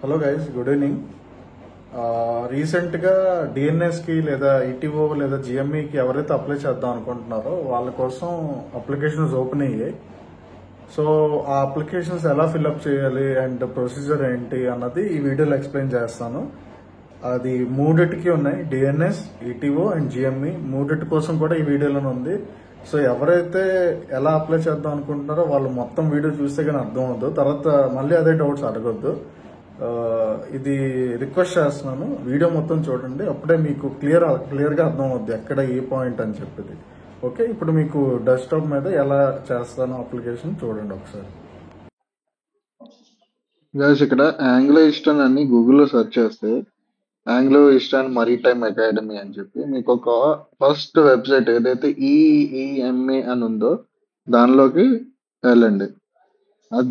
Hello guys, good evening. రీసెంట్గా డిఎన్ఎస్కి లేదా ETO లేదా జిఎంఈకి ఎవరైతే అప్లై చేద్దాం అనుకుంటున్నారో వాళ్ళ కోసం అప్లికేషన్స్ ఓపెన్ అయ్యాయి. సో ఆ అప్లికేషన్స్ ఎలా ఫిల్అప్ చేయాలి అండ్ ప్రొసీజర్ ఏంటి అన్నది ఈ వీడియోలో ఎక్స్ప్లెయిన్ చేస్తాను. అది మూడిటికి ఉన్నాయి, డిఎన్ఎస్, ఈటీఓ అండ్ జిఎంఈ. మూడిటి కోసం కూడా ఈ వీడియోలోనే ఉంది. సో ఎవరైతే ఎలా అప్లై చేద్దాం అనుకుంటున్నారో వాళ్ళు మొత్తం వీడియో చూస్తే కానీ అర్థం అవుతుంది. తర్వాత మళ్ళీ అదే డౌట్స్ అడగొద్దు. ఇది రిక్వెస్ట్ చేస్తున్నాను, వీడియో మొత్తం చూడండి, అప్పుడే మీకు క్లియర్గా అర్థం అవుద్ది ఎక్కడ ఏ పాయింట్ అని చెప్పేది. ఓకే, ఇప్పుడు మీకు డెస్క్టాప్ మీద ఎలా చేస్తానో అప్లికేషన్ చూడండి ఒకసారి. గైస్, ఇక్కడ ఆంగ్లో ఈస్టర్న్ అని గూగుల్లో సెర్చ్ చేస్తే ఆంగ్లో ఈస్టర్న్ మరీటైమ్ అకాడమీ అని చెప్పి మీకు ఒక ఫస్ట్ వెబ్సైట్ ఏదైతే ఈఈఎంఏ అని ఉందో దానిలోకి వెళ్ళండి.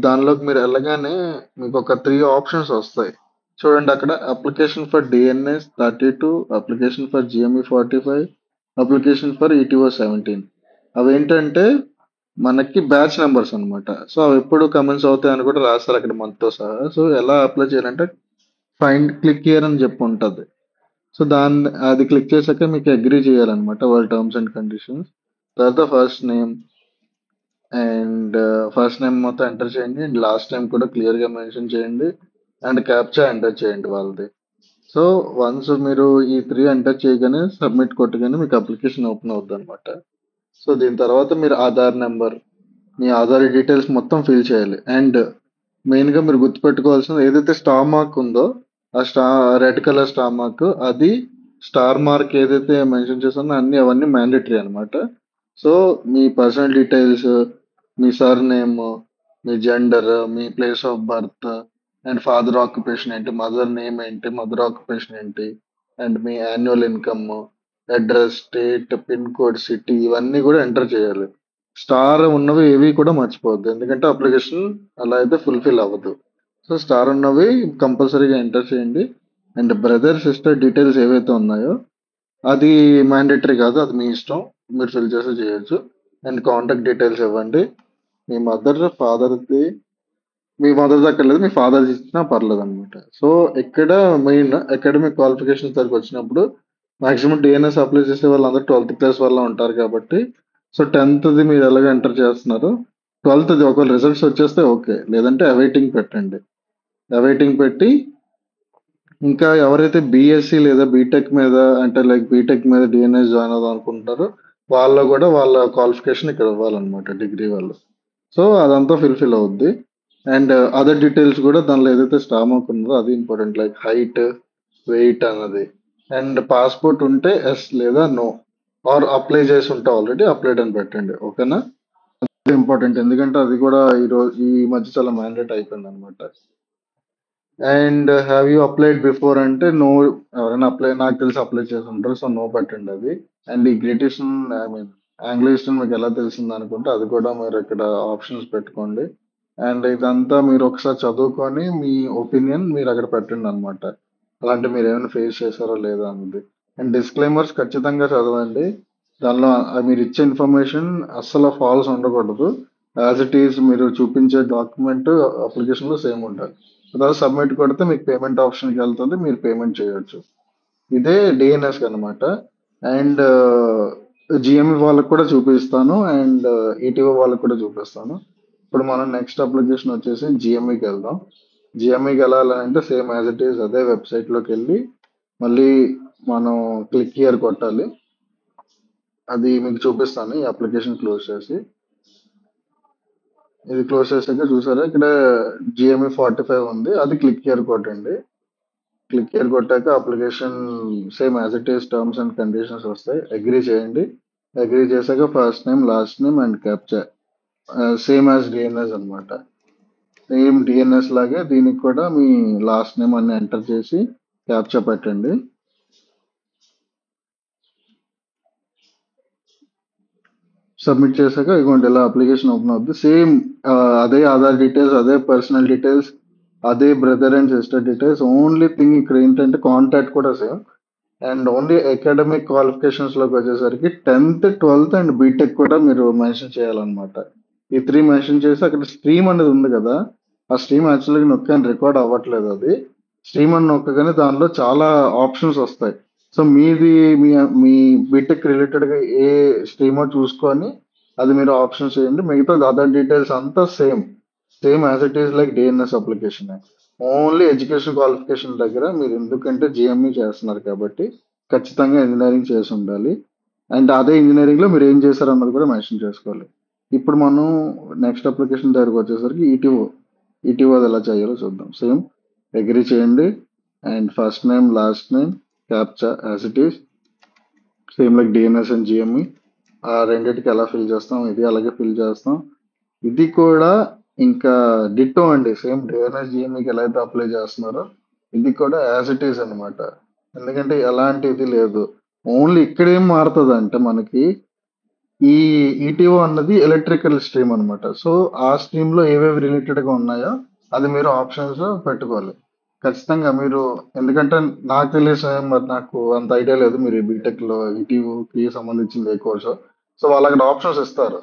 దానిలోకి మీరు వెళ్ళగానే మీకు ఒక 3 ఆప్షన్స్ వస్తాయి. చూడండి, అక్కడ application for DNS 32, application for GME 45, application for ETO 17. అవేంటంటే మనకి బ్యాచ్ నెంబర్స్ అనమాట. సో అవి ఎప్పుడు కమెంట్స్ అవుతాయని కూడా రాస్తారు అక్కడ మనతో సహా. సో ఎలా అప్లై చేయాలంటే ఫైండ్ క్లిక్ హియర్ అని చెప్పి ఉంటుంది. సో అది క్లిక్ చేశాక మీకు అగ్రీ చేయాలన్నమాట వాళ్ళ టర్మ్స్ అండ్ కండిషన్స్. తర్వాత ఫస్ట్ నేమ్ మొత్తం ఎంటర్ చేయండి అండ్ లాస్ట్ నేమ్ కూడా క్లియర్గా మెన్షన్ చేయండి అండ్ క్యాప్చా ఎంటర్ చేయండి వాళ్ళది. సో వన్స్ మీరు ఈ 3 ఎంటర్ చేయగానే సబ్మిట్ కొట్టగానే మీకు అప్లికేషన్ ఓపెన్ అవుతుంది అనమాట. సో దీని తర్వాత మీరు ఆధార్ నెంబర్, మీ ఆధార్ డీటెయిల్స్ మొత్తం ఫిల్ చేయాలి. అండ్ మెయిన్గా మీరు గుర్తుపెట్టుకోవాల్సింది ఏదైతే స్టార్ మార్క్ ఉందో ఆ రెడ్ కలర్ స్టార్ మార్క్, అది స్టార్ మార్క్ ఏదైతే మెన్షన్ చేస్తుందో అవన్నీ మ్యాండేటరీ అనమాట. So me personal details, me sir name, me gender, me place of birth and father occupation ఏంటి, మదర్ నేమ్ ఏంటి, మదర్ ఆక్యుపేషన్ ఏంటి, and me annual income, address, state, pin code, city, ఇవన్నీ కూడా enter చేయాలి. Star ఉన్నవి ఏవి కూడా మర్చిపోవద్దు, ఎందుకంటే అప్లికేషన్ అలా అయితే ఫుల్ఫిల్ అవ్వదు. సో స్టార్ ఉన్నవి కంపల్సరీగా ఎంటర్ చేయండి. అండ్ బ్రదర్ సిస్టర్ డీటెయిల్స్ ఏవైతే ఉన్నాయో అది మ్యాండేటరీ కాదు, అది మీ ఇష్టం, మీరు ఫిల్ చేసి చేయొచ్చు. అండ్ కాంటాక్ట్ డీటెయిల్స్ ఇవ్వండి. మీ మదర్ అక్కర్లేదు, మీ ఫాదర్ ఇచ్చినా పర్లేదు అనమాట. సో ఇక్కడ మెయిన్ అకాడమిక్ క్వాలిఫికేషన్స్ దగ్గరకు వచ్చినప్పుడు మాక్సిమం డిఎన్ఎస్ అప్లై చేసే వాళ్ళందరూ 12th క్లాస్ వల్ల ఉంటారు కాబట్టి, సో 10th మీరు ఎలాగ ఎంటర్ చేస్తున్నారు, 12th ఒకవేళ రిజల్ట్స్ వచ్చేస్తే ఓకే, లేదంటే అవైటింగ్ పెట్టండి. అవైటింగ్ పెట్టి ఇంకా ఎవరైతే బీఎస్సీ లేదా బీటెక్ మీద, అంటే లైక్ బీటెక్ మీద డిఎన్ఎస్ జాయిన్ అవుదాం అనుకుంటారో వాళ్ళు కూడా వాళ్ళ క్వాలిఫికేషన్ ఇక్కడ ఇవ్వాలన్నమాట, డిగ్రీ వాళ్ళు. సో అదంతా ఫిల్ అవుద్ది. అండ్ అదర్ డీటెయిల్స్ కూడా దానిలో ఏదైతే స్టార్ మార్క్ ఉందో అది ఇంపార్టెంట్, లైక్ హైట్, వెయిట్ అన్నది. అండ్ పాస్పోర్ట్ ఉంటే ఎస్ లేదా నో, ఆర్ అప్లై చేసి ఉంటే ఆల్రెడీ అప్లైడ్ అని పెట్టండి. ఓకేనా? అది ఇంపార్టెంట్, ఎందుకంటే అది కూడా ఈ మధ్య చాలా మ్యాండేట్ అయిపోయింది అనమాట. And have you applied before అంటే నో, ఎవరైనా నాకు తెలిసి అప్లై చేసి ఉంటారు, సో నో పెట్టండి అది. అండ్ ఈ గ్రేటేషన్ ఆంగ్లో ఈస్టర్న్ మీకు ఎలా తెలిసింది అనుకుంటే అది కూడా మీరు ఇక్కడ ఆప్షన్స్ పెట్టుకోండి. అండ్ ఇదంతా మీరు ఒకసారి చదువుకొని మీ ఒపీనియన్ మీరు అక్కడ పెట్టండి అనమాట. అలాంటి మీరు ఏమైనా ఫేస్ చేశారో లేదా అన్నది. అండ్ డిస్క్లైమర్స్ ఖచ్చితంగా చదవండి. దానిలో మీరు ఇచ్చే ఇన్ఫర్మేషన్ అస్సలు ఫాల్స్ ఉండకూడదు. యాజ్ ఇట్ ఈస్ మీరు చూపించే డాక్యుమెంట్ అప్లికేషన్లో సేమ్ ఉండాలి. తర్వాత సబ్మిట్ కొడితే మీకు పేమెంట్ ఆప్షన్కి వెళ్తుంది, మీరు పేమెంట్ చేయొచ్చు. ఇదే డిఎన్ఎస్ అనమాట. అండ్ జిఎంఈ వాళ్ళకి కూడా చూపిస్తాను అండ్ ఈటీఓ వాళ్ళకి కూడా చూపిస్తాను. ఇప్పుడు మనం నెక్స్ట్ అప్లికేషన్ వచ్చేసి జిఎంఈకి వెళ్దాం. జిఎంఈకి వెళ్ళాలంటే సేమ్ యాజ్ ఇట్ ఈస్ అదే వెబ్సైట్లోకి వెళ్ళి మళ్ళీ మనం క్లిక్ హియర్ కొట్టాలి. అది మీకు చూపిస్తాను. ఈ అప్లికేషన్ క్లోజ్ చేసి, ఇది క్లోజ్ చేసాక చూసారా ఇక్కడ జిఎంఈ 45 ఉంది, అది క్లిక్ హియర్ కొట్టండి. క్లిక్ హియర్ కొట్టాక application same as it is terms and conditions వస్తాయి, అగ్రీ చేయండి. అగ్రీ చేశాక first name, last name and captcha same as DNS అనమాట. సేమ్ డిఎన్ఎస్ లాగే దీనికి కూడా మీ లాస్ట్ నేమ్ అన్ని ఎంటర్ చేసి క్యాప్చా పెట్టండి. సబ్మిట్ చేశాక ఇదిగోండి ఇలా అప్లికేషన్ ఓపెన్ అవుతుంది. సేమ్ అదే ఆధార్ డీటెయిల్స్, అదే పర్సనల్ డీటెయిల్స్, అదే brother and sister details. Only thing ఇక్కడ ఏంటంటే కాంటాక్ట్ కూడా same. And only academic qualifications లోకి వచ్చేసరికి 10th, 12th అండ్ బీటెక్ కూడా మీరు మెన్షన్ చేయాలన్నమాట. ఈ 3 మెన్షన్ చేసి అక్కడ స్ట్రీమ్ అనేది ఉంది కదా, ఆ స్ట్రీమ్ యాక్చువల్గా నొక్కాను, రికార్డ్ అవ్వట్లేదు అది. స్ట్రీమ్ అని నొక్కగానే దానిలో చాలా ఆప్షన్స్ వస్తాయి. సో మీది మీ మీ బీటెక్ రిలేటెడ్ గా ఏ స్ట్రీమో చూసుకొని అది మీరు ఆప్షన్ చేయండి. మిగతా అదర్ డీటెయిల్స్ అంతా same same as it is like DNS application. Only education qualification దగ్గర మీరు ఎందుకంటే జిఎంఈ చేస్తున్నారు కాబట్టి ఖచ్చితంగా ఇంజనీరింగ్ చేసి ఉండాలి. అండ్ అదే ఇంజనీరింగ్ లో మీరు ఏం చేశారు అన్నది కూడా మెన్షన్ చేసుకోవాలి. ఇప్పుడు మనం నెక్స్ట్ అప్లికేషన్ దగ్గరకు వచ్చేసరికి ఈటీఓ అది ఎలా చేయాలో చూద్దాం. సేమ్ అగ్రీ చేయండి and first name last name captcha as it is same like DNS and GME. ఆ రెండింటికి ఎలా ఫిల్ చేస్తాం ఇది అలాగే ఫిల్ చేస్తాం. ఇది కూడా ఇంకా డిట్టో అండి. సేమ్ డిఎన్ఎస్ జిఎంఈకి ఎలా అయితే అప్లై చేస్తున్నారో ఇది కూడా యాజ్ ఇట్ ఈస్ అనమాట. ఎందుకంటే ఎలాంటి ఇది లేదు. ఓన్లీ ఇక్కడ ఏం మారుతుంది అంటే మనకి ఈ ఈటీఓ అన్నది ఎలక్ట్రికల్ స్ట్రీమ్ అన్నమాట. సో ఆ స్ట్రీమ్ లో ఏవేవి రిలేటెడ్ గా ఉన్నాయో అది మీరు ఆప్షన్స్ లో పెట్టుకోవాలి ఖచ్చితంగా మీరు. ఎందుకంటే నాకు తెలిసి మరి నాకు అంత ఐడియా లేదు మీరు బీటెక్ లో ఈటీఓకి సంబంధించింది ఏ కోర్సు. సో వాళ్ళకి అక్కడ ఆప్షన్స్ ఇస్తారు,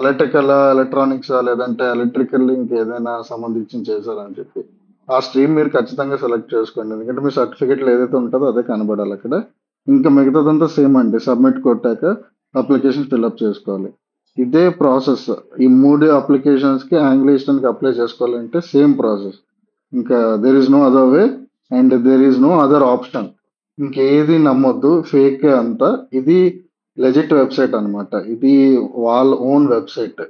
ఎలక్ట్రికల్ ఎలక్ట్రానిక్స్ లేదంటే ఎలక్ట్రికల్ ఇంకేదైనా సంబంధించి చేశారని చెప్పి. ఆ స్ట్రీమ్ మీరు ఖచ్చితంగా సెలెక్ట్ చేసుకోండి, ఎందుకంటే మీ సర్టిఫికెట్లు ఏదైతే ఉంటుందో అదే కనబడాలి అక్కడ. ఇంకా మిగతాదంతా సేమ్ అండి. సబ్మిట్ కొట్టాక అప్లికేషన్ ఫిల్అప్ చేసుకోవాలి. ఇదే ప్రాసెస్. ఈ 3 అప్లికేషన్స్ కి ఆంగ్లో ఈస్టర్న్ కి అప్లై చేసుకోవాలంటే సేమ్ ప్రాసెస్. ఇంకా there is no other way and there is no other option. ఇంకేది నమ్మొద్దు, ఫేక్ అంతా. ఇది లెజిట్ వెబ్సైట్ అన్నమాట. ఇది వాళ్ళ ఓన్ వెబ్సైట్.